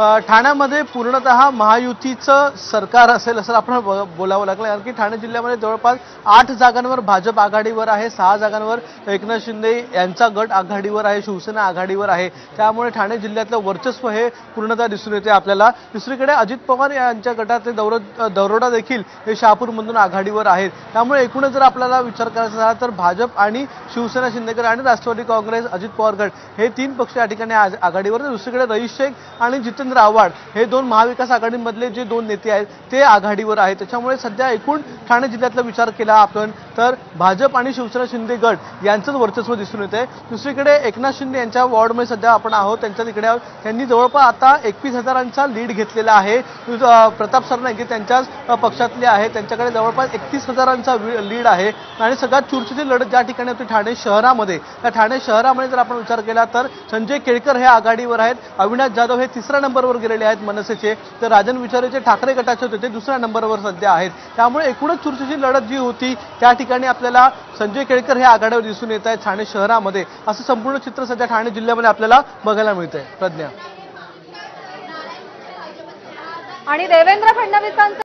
ठाण्यामध्ये पूर्णतः महायुतीचं सरकार असेल असं आपण बोलावं लागलं, कारण की ठाणे जिल्ह्यामध्ये जवळपास 8 जागांवर भाजप आघाडीवर आहे, 6 जागांवर एकनाथ शिंदे यांचा गट आघाडीवर आहे, शिवसेना आघाडीवर आहे। त्यामुळे ठाणे जिल्ह्यातलं वर्चस्व हे पूर्णतः दिसून येते आपल्याला। दुसरीकडे अजित पवार यांच्या गटाचे दरोडा देखील हे शहापूरमधून आघाडीवर आहेत। त्यामुळे एकूणच जर आपल्याला विचार करायचा झाला तर भाजप आणि शिवसेना शिंदेगड आणि राष्ट्रवादी काँग्रेस अजित पवार गट हे 3 पक्ष या ठिकाणी आघाडीवर। दुसरीकडे रईस शेख आणि जितेंद्र आव्हाड हे 2 महाविकास आघाडीमधले जे 2 नेते आहेत ते आघाडीवर आहेत। त्याच्यामुळे सध्या एकूण ठाणे जिल्ह्यातला विचार केला आपण तर भाजप आणि शिवसेना शिंदे गट यांचंच वर्चस्व दिसून येते। दुसरीकडे एकनाथ शिंदे यांच्या वॉर्डमध्ये सध्या आपण आहोत, त्यांच्या तिकडे त्यांनी जवळपास आता 21,000चा लीड घेतलेला आहे। प्रताप सरनाईक त्यांच्याच पक्षातले आहेत, त्यांच्याकडे जवळपास 31,000चा लीड आहे आणि सगळ्यात चुरशीची लढत ज्या ठिकाणी होती ठाणे शहरामध्ये, त्या ठाणे शहरामध्ये जर आपण विचार केला तर संजय केळकर हे आघाडीवर आहेत, अविनाश जाधव हे 3ऱ्या नंबरवर गेलेले आहेत मनसेचे, तर राजन विचारेचे ठाकरे गटाचे होते ते 2ऱ्या नंबरवर सध्या आहेत। त्यामुळे एकूणच चुरशीची लढत जी होती त्या ठिकाणी आपल्याला संजय केळकर हे आघाडीवर दिसून येत आहेत ठाणे शहरामध्ये, असं संपूर्ण चित्र सध्या ठाणे जिल्ह्यामध्ये आपल्याला बघायला मिळतंय। प्रज्ञा आणि देवेंद्र फडणवीसांचं